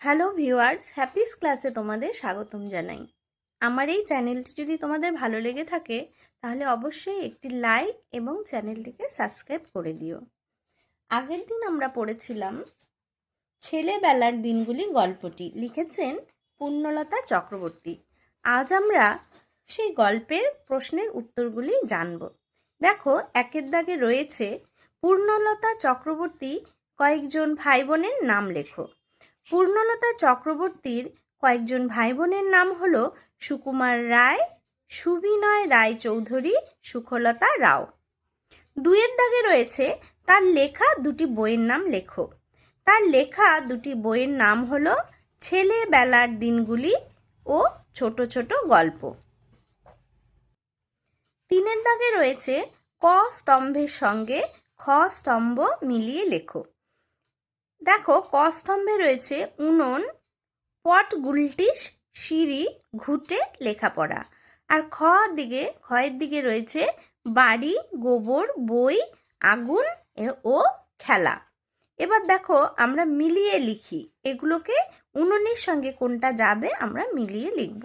Hello viewers, Happy's ক্লাসে তোমাদের স্বাগতম জানাই। আমার এই চ্যানেলটি যদি তোমাদের ভালো লেগে থাকে তাহলে অবশ্যই একটি লাইক এবং চ্যানেলটিকে সাবস্ক্রাইব করে দিও। আগের দিন আমরা পড়েছিলাম ছেলেবেলার দিনগুলি গল্পটি, লিখেছেন পূর্ণলতা চক্রবর্তী। আজ আমরা সেই গল্পের প্রশ্নের উত্তরগুলি জানব। দেখো, একের দাগে রয়েছে পূর্ণলতা চক্রবর্তী কয়েকজন ভাই বোনের নাম লেখো। পূর্ণলতা চক্রবর্তীর কয়েকজন ভাই বোনের নাম হলো সুকুমার রায়, সুবিনয় রায় চৌধুরী, সুখলতা রাও। দুইয়ের দাগে রয়েছে তার লেখা দুটি বইয়ের নাম লেখো। তার লেখা দুটি বইয়ের নাম হলো ছেলেবেলার দিনগুলি ও ছোট ছোট গল্প। তিনের দাগে রয়েছে ক স্তম্ভের সঙ্গে খ স্তম্ভ মিলিয়ে লেখো। দেখো, ক স্তম্ভে রয়েছে উনুন, পট গুলটিস, সিঁড়ি, ঘুঁটে, লেখাপড়া। আর খয়ের দিকে রয়েছে বাড়ি, গোবর, বই, আগুন ও খেলা। এবার দেখো, আমরা মিলিয়ে লিখি এগুলোকে। উনুনের সঙ্গে কোনটা যাবে আমরা মিলিয়ে লিখব।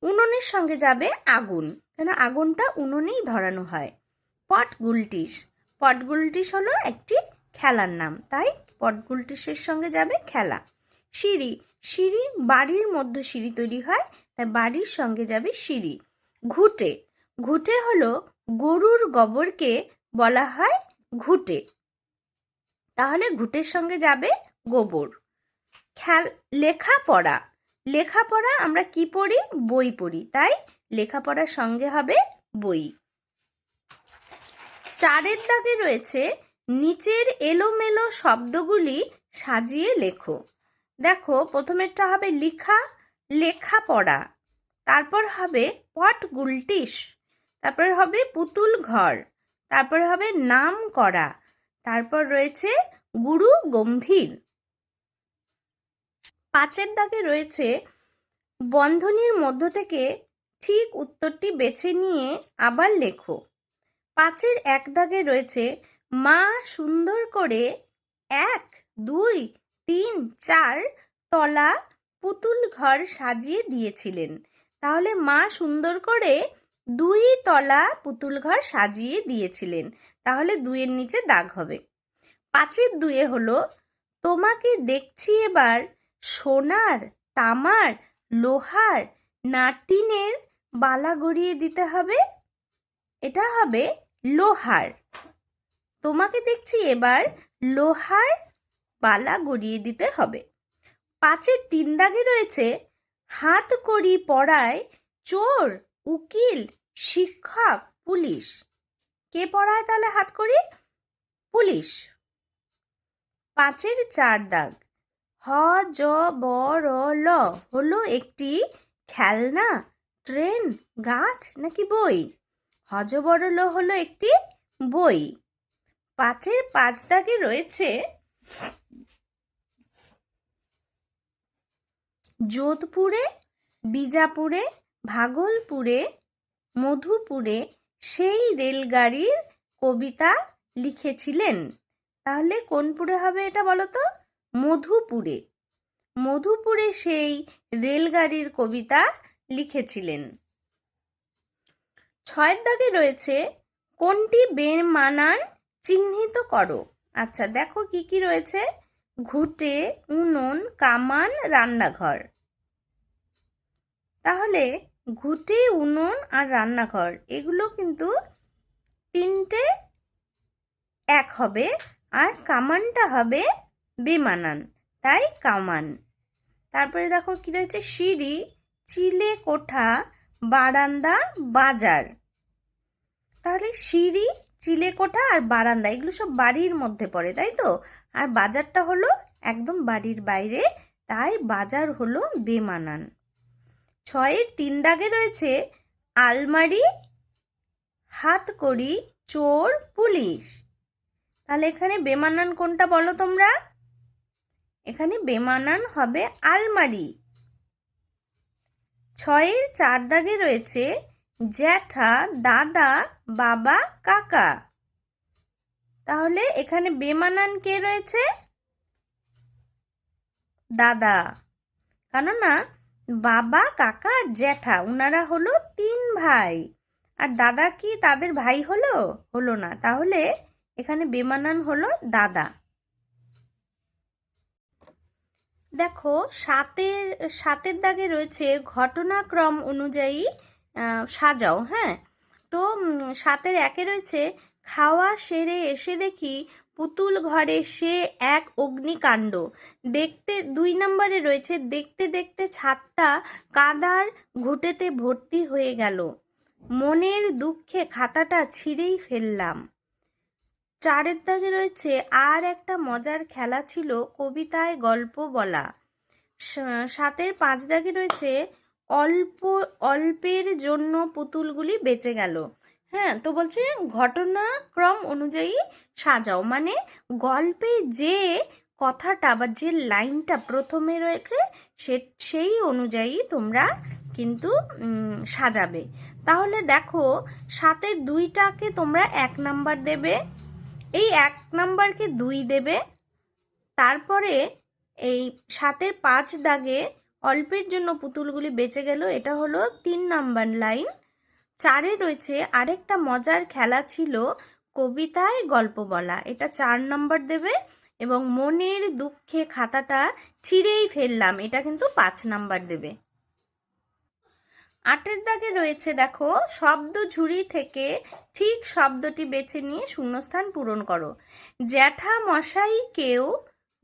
উনুনের সঙ্গে যাবে আগুন, কেন আগুনটা উনুনেই ধরানো হয়। পটগুলটিস হলো একটি খেলার নাম, তাই পটগুলটিসের সঙ্গে যাবে খেলা। সিঁড়ি বাড়ির মধ্যে সিঁড়ি তৈরি হয়, তাই বাড়ির সঙ্গে যাবে সিঁড়ি। ঘুঁটে হলো গরুর গোবরকে বলা হয় ঘুঁটে, তাহলে ঘুঁটের সঙ্গে যাবে গোবর। লেখাপড়া আমরা কি পড়ি? বই পড়ি, তাই লেখাপড়ার সঙ্গে হবে বই। চারের দাগে রয়েছে নিচের এলোমেলো শব্দগুলি সাজিয়ে লেখো। দেখো, প্রথমেরটা হবে লেখাপড়া, তারপর হবে পট গুলটিস, তারপর হবে পুতুল ঘর, তারপর হবে নাম করা, তারপর রয়েছে গুরু গম্ভীর। পাঁচের দাগে রয়েছে বন্ধনীর মধ্য থেকে ঠিক উত্তরটি বেছে নিয়ে আবার লেখো। পাঁচের এক দাগে রয়েছে মা সুন্দর করে 1, 2, 3, 4 তলা পুতুল ঘর সাজিয়ে দিয়েছিলেন। তাহলে মা সুন্দর করে 2 তলা পুতুল ঘর সাজিয়ে দিয়েছিলেন, তাহলে 2 এর নিচে দাগ হবে। 5-এর 2 হলো তোমাকে দেখছি এবার সোনার, তামার, লোহার, নাটিনের বালা গড়িয়ে দিতে হবে, এটা হবে লোহার। তোমাকে দেখছি এবার লোহার বালা গড়িয়ে দিতে হবে। 5-এর 3 দাগে রয়েছে হাত কড়ি পড়ায় চোর, উকিল, শিক্ষক, পুলিশ। কে পড়ায় তাহলে হাত কড়ি? পুলিশ। 5-এর 4 দাগ হ জ ব র ল হলো একটি খেলনা, ট্রেন, গাছ নাকি বই? হজবরল হলো একটি বই। 5-এর 5 দাগে রয়েছে যোধপুরে, বিজাপুরে, ভাগলপুরে, মধুপুরে সেই রেলগাড়ির কবিতা লিখেছিলেন। তাহলে কোন পুরে হবে এটা বলো তো? মধুপুরে সেই রেলগাড়ির কবিতা লিখেছিলেন। 6-এর দাগে রয়েছে কোনটি বেমানান চিহ্নিত করো। আচ্ছা, দেখো কি কি রয়েছে? ঘুঁটে, উনুন, কামান, রান্নাঘর। তাহলে ঘুঁটে, উনুন আর রান্নাঘর এগুলো কিন্তু 3টে এক হবে, আর কামানটা হবে বেমানান, তাই কামান। তারপরে দেখো কি রয়েছে? সিঁড়ি, চিলে কোঠা, বারান্দা, বাজার। তাহলে সিঁড়ি, চিলেকোঠা আর বারান্দা এগুলো সব বাড়ির মধ্যে পড়ে, তাই তো? আর বাজারটা হলো একদম বাড়ির বাইরে, তাই বাজার হলো বেমানান। 6-এর 3 দাগে রয়েছে আলমারি, হাতকড়ি, চোর, পুলিশ। তাহলে এখানে বেমানান কোনটা বলো তোমরা? এখানে বেমানান হবে আলমারি। 6-এর 4 দাগে রয়েছে জ্যাঠা, দাদা, বাবা, কাকা। তাহলে এখানে বেমানান কে রয়েছে? দাদা, কেননা বাবা, কাকা আর জ্যাঠা ওনারা হলো 3 ভাই, আর দাদা কি তাদের ভাই হলো? হলো না, তাহলে এখানে বেমানান হলো দাদা। দেখো, সাতের দাগে রয়েছে ঘটনাক্রম অনুযায়ী সাজাও। হ্যাঁ, তো 7-এর 1-এ রয়েছে খাওয়া সেরে এসে দেখি পুতুল ঘরে সে এক অগ্নিকাণ্ড। 2 নম্বরে রয়েছে দেখতে দেখতে ছাদটা কাদার ঘুঁটেতে ভর্তি হয়ে গেল, মনের দুঃখে খাতাটা ছিঁড়েই ফেললাম। 4-এর দাগে রয়েছে আর একটা মজার খেলা ছিল কবিতায় গল্প বলা। 7-এর 5 দাগে রয়েছে অল্পের জন্য পুতুলগুলি বেঁচে গেল। হ্যাঁ, তো বলছে ঘটনাক্রম অনুযায়ী সাজাও, মানে গল্পে যে কথাটা বা যে লাইনটা প্রথমে রয়েছে সেই অনুযায়ী তোমরা কিন্তু সাজাবে। তাহলে দেখো, 7-এর 2টাকে তোমরা 1 নাম্বার দেবে, এই 1 নাম্বারকে 2 দেবে। তারপরে এই 7-এর 5 দাগে অল্পের জন্য পুতুলগুলি বেঁচে গেল, এটা হলো 3 নাম্বার লাইন। 4-এ রয়েছে আরেকটা মজার খেলা ছিল কবিতায় গল্প বলা, এটা 4 নাম্বার দেবে। এবং মনের দুঃখে খাতাটা ছিঁড়েই ফেললাম, এটা কিন্তু 5 নাম্বার দেবে। 8-এর দাগে রয়েছে দেখো শব্দ ঝুড়ি থেকে ঠিক শব্দটি বেছে নিয়ে শূন্যস্থান পূরণ করো। জ্যাঠা মশাইকেও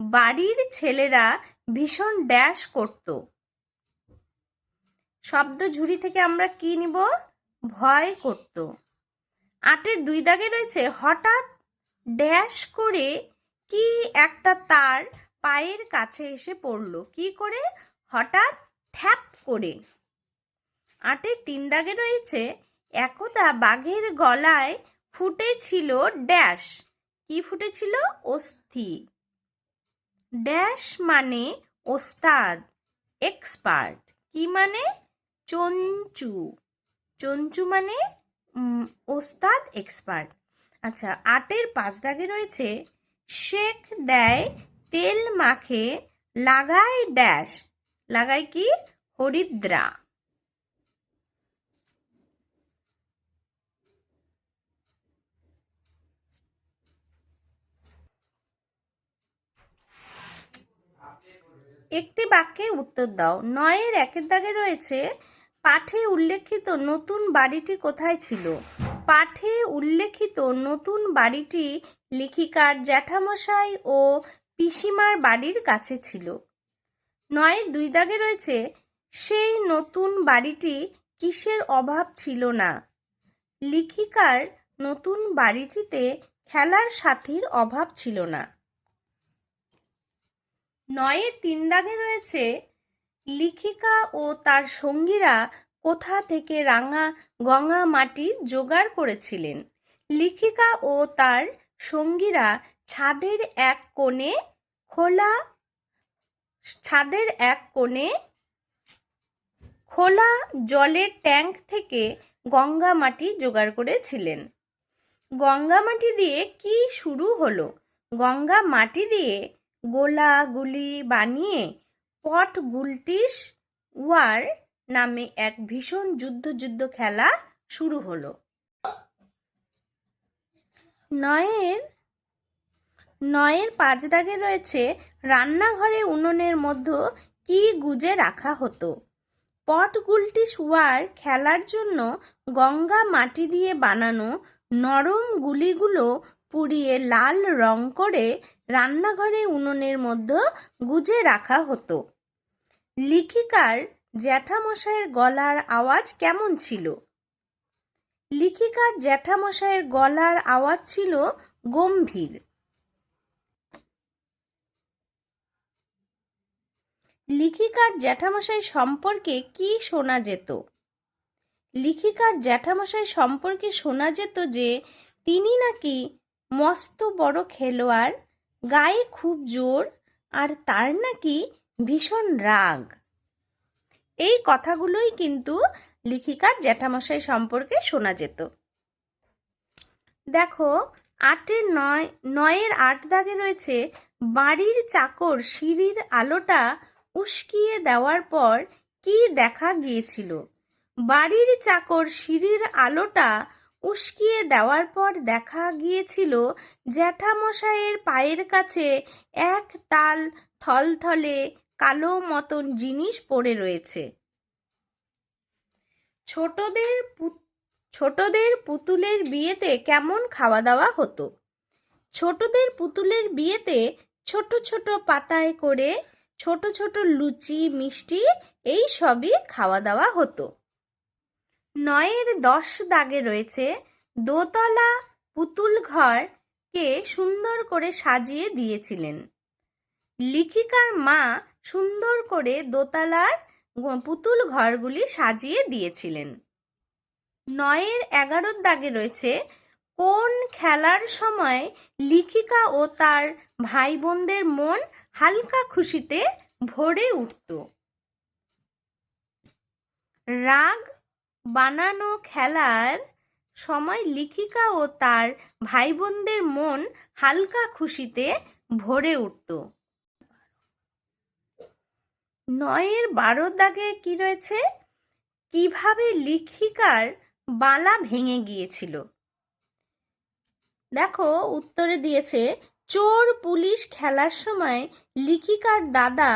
বাড়ির ছেলেরা ভীষণ ড্যাশ করত। শব্দ ঝুড়ি থেকে আমরা কি নিব? ভয় করত। 8-এর 2 দাগে রয়েছে হঠাৎ ড্যাশ করে কি একটা তার পায়ের কাছে এসে পড়ল। কি করে? হঠাৎ ঠ্যাপ করে। 8-এর 3 দাগে রয়েছে একদা বাঘের গলায় ফুটেছিল ড্যাশ। কি ফুটেছিল? অস্থি। ড্যাশ মানে ওস্তাদ, এক্সপার্ট। কি মানে? চঞ্চু। চঞ্চু মানে ওস্তাদ, এক্সপার্ট। আচ্ছা, 8-এর 5 দাগে রয়েছে শেখ দেয় তেল মাখে লাগায় ড্যাশ। লাগায় কি? হরিদ্রা। একটি বাক্যে উত্তর দাও। 9-এর 1-এর দাগে রয়েছে পাঠে উল্লেখিত নতুন বাড়িটি কোথায় ছিল? পাঠে উল্লেখিত নতুন বাড়িটি লেখিকার জ্যাঠামশাই ও পিসিমার বাড়ির কাছে ছিল। 9-এর 2 দাগে রয়েছে সেই নতুন বাড়িটি কিসের অভাব ছিল না? লেখিকার নতুন বাড়িটিতে খেলার সাথীর অভাব ছিল না। 9-এর 3 দাগে রয়েছে লেখিকা ও তার সঙ্গীরা কোথা থেকে গঙ্গা মাটি জোগাড় করেছিলেন? লেখিকা ও তার সঙ্গীরা ছাদের এক কোণে খোলা জলের ট্যাঙ্ক থেকে গঙ্গা মাটি জোগাড় করেছিলেন। গঙ্গা মাটি দিয়ে কি শুরু হলো? গঙ্গা মাটি দিয়ে গোলাগুলি বানিয়ে পট গুলটিশ ওয়ার নামে এক ভীষণ যুদ্ধ খেলা শুরু হলো। 9-এর 5 দাগে রয়েছে রান্নাঘরে উনুনের মধ্যে কি গুজে রাখা হতো? পট গুলটিশ ওয়ার খেলার জন্য গঙ্গা মাটি দিয়ে বানানো নরম গুলিগুলো পুড়িয়ে লাল রং করে রান্নাঘরে উনুনের মধ্যে গুজে রাখা হতো। লেখিকার জ্যাঠামশাইয়ের গলার আওয়াজ কেমন ছিল? লেখিকার জ্যাঠামশাইয়ের গলার আওয়াজ ছিল গম্ভীর। লেখিকার জ্যাঠামশাই সম্পর্কে কি শোনা যেত? লেখিকার জ্যাঠামশাই সম্পর্কে শোনা যেত যে তিনি নাকি মস্ত বড় খেলোয়াড়, গায়ে খুব জোর, আর তার নাকি ভীষণ রাগ। এই কথাগুলোই কিন্তু লেখিকার জ্যাঠামশাই সম্পর্কে শোনা যেত। দেখো, 9-এর 8 দাগে রয়েছে বাড়ির চাকর সিঁড়ির আলোটা উস্কিয়ে দেওয়ার পর কি দেখা গিয়েছিল? বাড়ির চাকর সিঁড়ির আলোটা উস্কিয়ে দেওয়ার পর দেখা গিয়েছিল জ্যাঠামশাইয়ের পায়ের কাছে এক তাল থলথলে কালো মতন জিনিস পড়ে রয়েছে। ছোটদের পুতুলের বিয়েতে কেমন খাওয়া দাওয়া হতো? ছোটদের পুতুলের বিয়েতে ছোট ছোট পাতায় করে ছোট ছোট লুচি মিষ্টি এই সবই খাওয়া দাওয়া হতো। 9-এর 10 দাগে রয়েছে দোতলা পুতুল ঘরকে সুন্দর করে সাজিয়ে দিয়েছিলেন। লেখিকার মা সুন্দর করে দোতলার পুতুল ঘরগুলি সাজিয়ে দিয়েছিলেন। 9-এর 11 দাগে রয়েছে কোন খেলার সময় লেখিকা ও তার ভাই বোনদের মন হালকা খুশিতে ভরে উঠত? রাগ বানানো খেলার সময় লেখিকা ও তার ভাই বোনদের মন হালকা খুশিতে ভরে উঠত। 9-এর 12 দাগে কি রয়েছে? কিভাবে লেখিকার বালা ভেঙে গিয়েছিল? দেখো উত্তরে দিয়েছে চোর পুলিশ খেলার সময় লেখিকার দাদা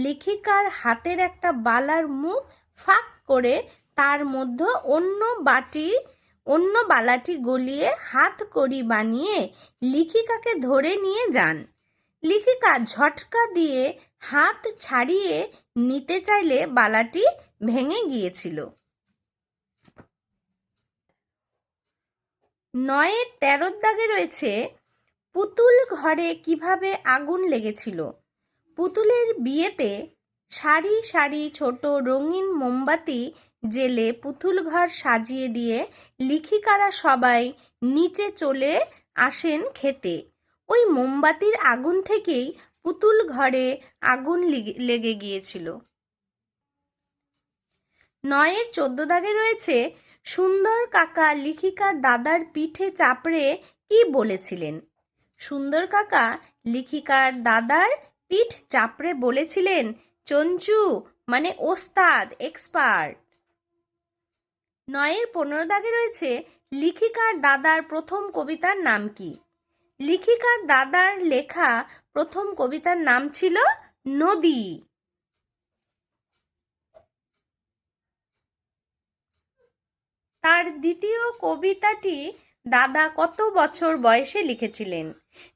লেখিকার হাতের একটা বালার মুখ ফাঁক করে তার মধ্যে অন্য বালাটি গলিয়ে হাত কড়ি বানিয়ে লেখিকাকে ধরে নিয়ে যান। লেখিকা ঝটকা দিয়ে হাত ছাড়িয়ে নিতে চাইলে বালাটি ভেঙে গিয়েছিল। 9-এর 13 দাগে রয়েছে পুতুল ঘরে কিভাবে আগুন লেগেছিল? পুতুলের বিয়েতে সারি সারি ছোট রঙিন মোমবাতি জেলে পুতুল ঘর সাজিয়ে দিয়ে লেখিকারা সবাই নিচে চলে আসেন খেতে। ওই মোমবাতির আগুন থেকেই পুতুল ঘরে আগুন লেগে গিয়েছিল। 9-এর 14 দাগে রয়েছে সুন্দর কাকা লেখিকার দাদার পিঠে চাপড়ে কি বলেছিলেন? সুন্দর কাকা লেখিকার দাদার পিঠ চাপড়ে বলেছিলেন চঞ্চু মানে ওস্তাদ, এক্সপার্ট। 9-এর 15 দাগে রয়েছে লেখিকার দাদার প্রথম কবিতার নাম কি? লেখিকার দাদার লেখা প্রথম কবিতার নাম ছিল নদী। তার দ্বিতীয় কবিতাটি দাদা কত বছর বয়সে লিখেছিলেন?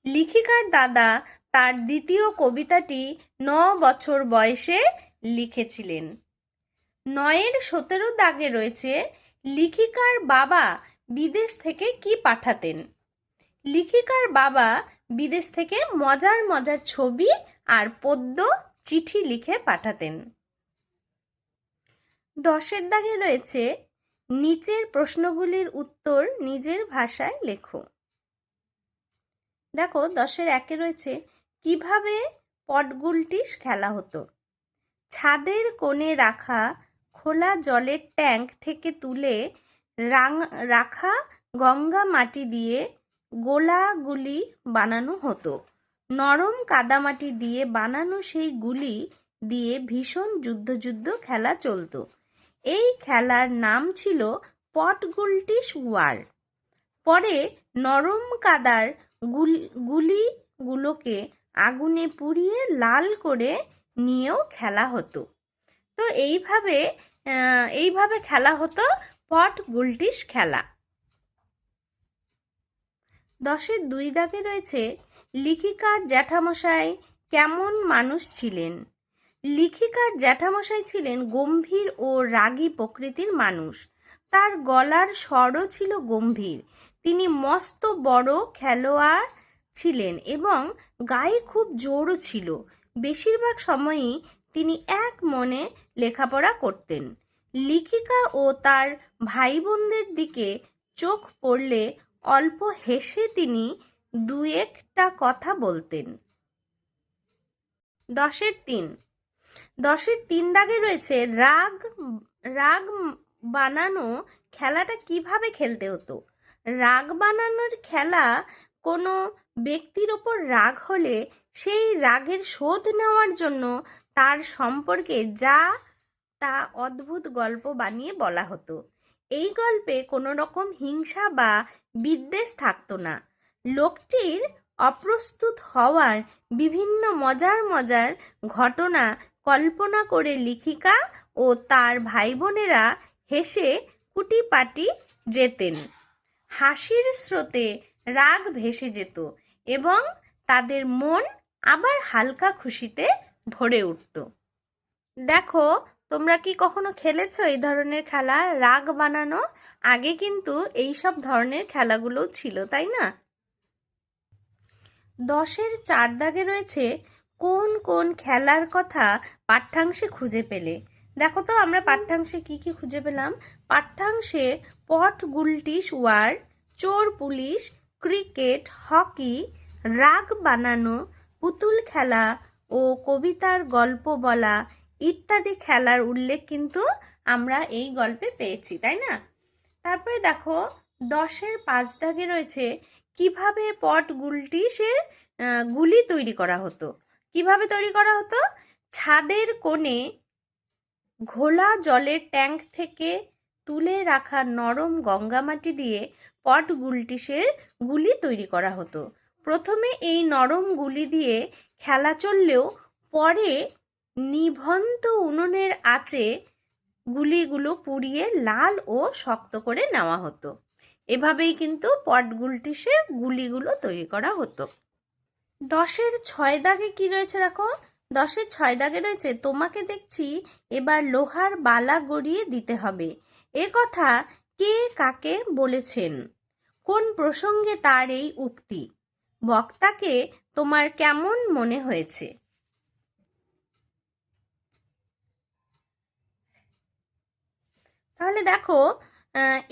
লেখিকার দাদা তার দ্বিতীয় কবিতাটি 9 বছর বয়সে লিখেছিলেন। 9-এর 17 দাগে রয়েছে লেখিকার বাবা বিদেশ থেকে কি পাঠাতেন? লেখিকার বাবা বিদেশ থেকে মজার মজার ছবি আর পদ্য চিঠি লিখে পাঠাতেন। 10-এর দাগে রয়েছে নিচের প্রশ্নগুলির উত্তর নিজের ভাষায় লেখো। দেখো 10-এর 1-এ রয়েছে কিভাবে পটগুলটিস খেলা হতো? ছাদের কোণে রাখা খোলা জলের ট্যাঙ্ক থেকে তুলে রাখা গঙ্গা মাটি দিয়ে গোলাগুলি বানানো হতো। নরম কাদামাটি দিয়ে বানানো সেই গুলি দিয়ে ভীষণ যুদ্ধ খেলা চলতো। এই খেলার নাম ছিল পটগুলটিস ওয়ার। পরে নরম কাদার গুলিগুলোকে আগুনে পুড়িয়ে লাল করে নিয়েও খেলা হতো। তো এইভাবে খেলা হতো পটগুলটিস খেলা। 10-এর 2 দাগে রয়েছে লেখিকার জ্যাঠামশাই কেমন মানুষ ছিলেন? লেখিকার জ্যাঠামশাই ছিলেন গম্ভীর ও রাগী প্রকৃতির মানুষ। তার গলার স্বরও ছিল গম্ভীর। তিনি মস্ত বড় খেলোয়াড় ছিলেন এবং গায়ে খুব জোরও ছিল। বেশিরভাগ সময়ই তিনি এক মনে লেখাপড়া করতেন। লেখিকা ও তার ভাই বোনদের দিকে চোখ পড়লে অল্প হেসে তিনি 2-একটা কথা বলতেন। 10-এর 3 10-এর 3 দাগে রয়েছে রাগ বানানো খেলাটা কিভাবে খেলতে হতো? রাগ বানানোর খেলা কোনো ব্যক্তির ওপর রাগ হলে সেই রাগের শোধ নেওয়ার জন্য তার সম্পর্কে যা তা অদ্ভুত গল্প বানিয়ে বলা হতো। এই গল্পে কোনো রকম হিংসা বা বিদ্বেষ থাকতো না। লোকটির অপ্রস্তুত হওয়ার বিভিন্ন মজার মজার ঘটনা কল্পনা করে লেখিকা ও তার ভাই বোনেরা হেসে কুটিপাটি যেতেন। হাসির স্রোতে রাগ ভেসে যেত এবং তাদের মন আবার হালকা খুশিতে ভরে উঠত। দেখো, তোমরা কি কখনো খেলেছো এই ধরনের খেলা, রাগ বানানো? আগে কিন্তু এই সব ধরনের খেলাগুলো ছিল, তাই না? 10-এর 4 দাগে রয়েছে কোন কোন খেলার কথা পাঠ্যাংশে খুঁজে পেলে। দেখো তো আমরা পাঠ্যাংশে কি কি খুঁজে পেলাম। পাঠ্যাংশে পট গুলটিস ওয়ার, চোর পুলিশ, ক্রিকেট, হকি, রাগ বানানো, পুতুল খেলা ও কবিতার গল্প বলা ইত্যাদি খেলার উল্লেখ কিন্তু আমরা এই গল্পে পেয়েছি, তাই না? তারপরে দেখো 10-এর 5 দাগে রয়েছে কিভাবে পট গুলটিসের গুলি তৈরি করা হতো। কিভাবে তৈরি করা হতো? ছাদের কোণে ঘোলা জলের ট্যাঙ্ক থেকে তুলে রাখা নরম গঙ্গামাটি দিয়ে পট গুলটিসের গুলি তৈরি করা হতো। প্রথমে এই নরম গুলি দিয়ে খেলা চললেও পরে নিভন্ত উনুনের আঁচে গুলিগুলো পুড়িয়ে লাল ও শক্ত করে নেওয়া হতো। এভাবেই কিন্তু পট গুলটিসের গুলিগুলো তৈরি করা হতো। 10-এর 6 দাগে কি রয়েছে দেখো। 10-এর 6 দাগে রয়েছে তোমাকে দেখছি এবার লোহার বালা গড়িয়ে দিতে হবে। এ কথা কে কাকে বলেছেন? কোন প্রসঙ্গে তার এই উক্তি? বক্তাকে তোমার কেমন মনে হয়েছে? তাহলে দেখো,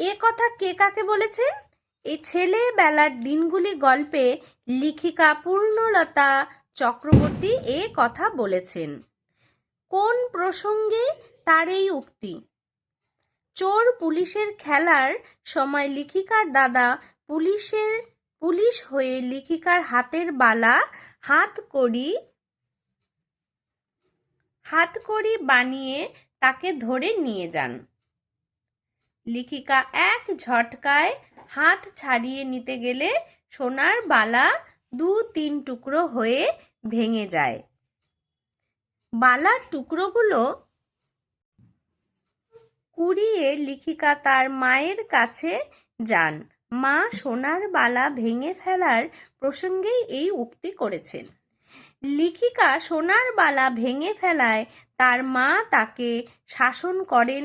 এ কথা কে কাকে বলেছেন? এই ছেলেবেলার দিনগুলি গল্পে লেখিকা পূর্ণলতা চক্রবর্তী এ কথা বলেছেন। কোন প্রসঙ্গে তার এই উক্তি? চোর পুলিশের খেলার সময় লেখিকার দাদা পুলিশ হয়ে লেখিকার হাতের বালা হাতকড়ি বানিয়ে তাকে ধরে নিয়ে যান। লেখিকা এক ঝটকায় হাত ছাড়িয়ে নিতে গেলে সোনার বালা 2-3 টুকরো হয়ে ভেঙে যায়। বালার টুকরোগুলো কুড়িয়ে লেখিকা তার মায়ের কাছে যান। মা সোনার বালা ভেঙে ফেলার প্রসঙ্গেই এই উক্তি করেছেন। লেখিকা সোনার বালা ভেঙে ফেলায় তার মা তাকে শাসন করেন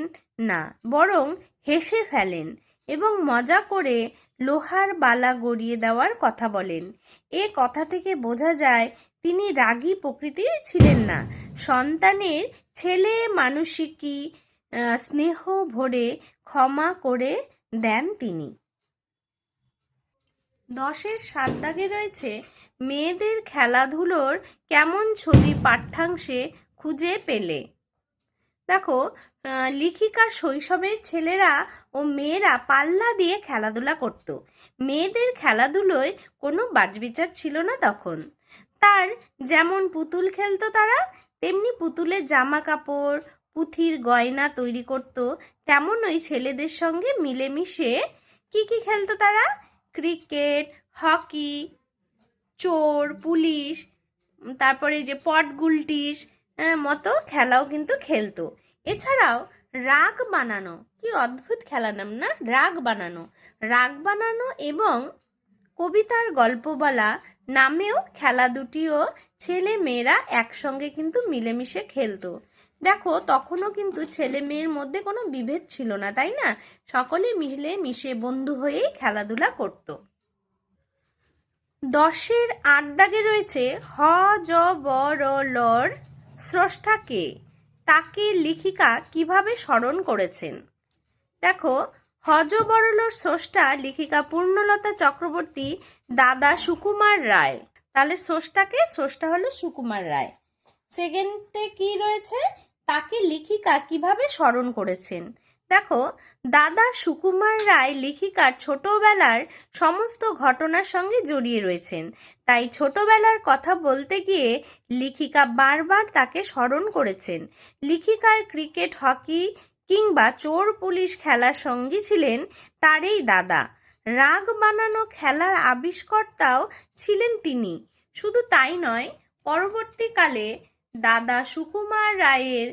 না, বরং হেসে ফেলেন এবং মজা করে লোহার বালা গড়িয়ে দেওয়ার কথা বলেন। এ কথা থেকে বোঝা যায় তিনি রাগী প্রকৃতির ছিলেন না। সন্তানের ছেলে মানসিকী স্নেহ ভরে ক্ষমা করে দেন তিনি। 10-এর 7 দাগে রয়েছে মেয়েদের খেলাধুলোর কেমন ছবি পাঠ্যাংশে খুঁজে পেলে। দেখো, লেখিকার শৈশবের ছেলেরা ও মেয়েরা পাল্লা দিয়ে খেলাধুলা করত। মেয়েদের খেলাধুলোয় কোনো বাছবিচার ছিল না তখন। তার যেমন পুতুল খেলতো তারা, তেমনি পুতুলের জামা কাপড় পুঁথির গয়না তৈরি করত। তেমন ওই ছেলেদের সঙ্গে মিলেমিশে কি কি খেলতো তারা? ক্রিকেট, হকি, চোর পুলিশ, তারপরে যে পট গুলটিস মতো খেলাও কিন্তু খেলতো। এছাড়াও রাগ বানানো, কি অদ্ভুত খেলা নাম না, রাগ বানানো এবং কবিতার গল্প বলা নামেও খেলা দুটিও ছেলে মেয়েরা একসঙ্গে কিন্তু মিলেমিশে খেলতো। দেখো, তখনও কিন্তু ছেলে মেয়ের মধ্যে কোনো বিভেদ ছিল না, তাই না? সকলে মিলে মিশে বন্ধু হয়েই খেলাধুলা করত। 10-এর 8 দাগে রয়েছে হ জ ব র লর স্রষ্টা কে, তাকে লেখিকা কিভাবে স্মরণ করেছেন। দেখো, হজবরলর স্রষ্টা লেখিকা পূর্ণলতা চক্রবর্তী দাদা সুকুমার রায়। তাহলে স্রষ্টা হলো সুকুমার রায়। সেকেন্ডে কি রয়েছে? তাকে লেখিকা কিভাবে স্মরণ করেছেন। দেখো, দাদা সুকুমার রায় লেখিকার ছোটবেলার সমস্ত ঘটনার সঙ্গে জড়িয়ে রয়েছেন। তাই ছোটবেলার কথা বলতে গিয়ে লেখিকা বারবার তাকে স্মরণ করেছেন। লেখিকার ক্রিকেট, হকি কিংবা চোর পুলিশ খেলার সঙ্গী ছিলেন তার এই দাদা। রাগ বানানো খেলার আবিষ্কর্তাও ছিলেন তিনি। শুধু তাই নয়, পরবর্তীকালে দাদা সুকুমার রায়ের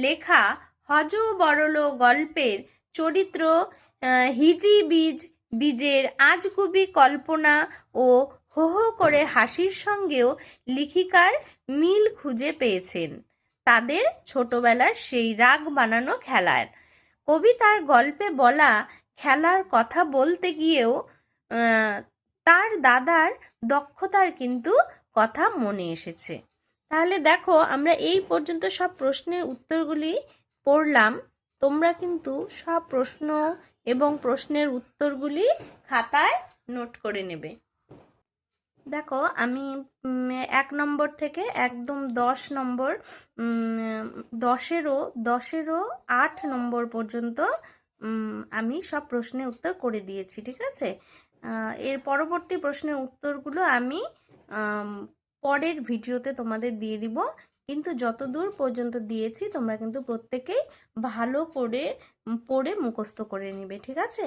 লেখা হজ বরল গল্পের চরিত্র হিজি বীজের আজগুবি কল্পনা ও হো হো করে হাসির সঙ্গেও লেখিকার মিল খুঁজে পেয়েছেন তাদের ছোটবেলার সেই রাগ বানানো খেলার। কবি তার গল্পে বলা খেলার কথা বলতে গিয়েও তার দাদার দক্ষতার কিন্তু কথা মনে এসেছে। তাহলে দেখো, আমরা এই পর্যন্ত সব প্রশ্নের উত্তরগুলি পড়লাম। তোমরা কিন্তু সব প্রশ্ন এবং প্রশ্নের উত্তরগুলি খাতায় নোট করে নেবে। দেখো, আমি 1 নম্বর থেকে একদম 10 নম্বর, 10এরও 8 নম্বর পর্যন্ত আমি সব প্রশ্নের উত্তর করে দিয়েছি, ঠিক আছে? এর পরবর্তী প্রশ্নের উত্তরগুলো আমি পরের ভিডিওতে তোমাদের দিয়ে দিব, কিন্তু যতদূর পর্যন্ত দিয়েছি তোমরা কিন্তু প্রত্যেকেই ভালো করে পড়ে মুখস্থ করে নিবে, ঠিক আছে?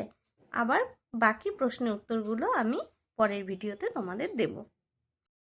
আবার বাকি প্রশ্নের উত্তরগুলো আমি পরের ভিডিওতে তোমাদের দেব।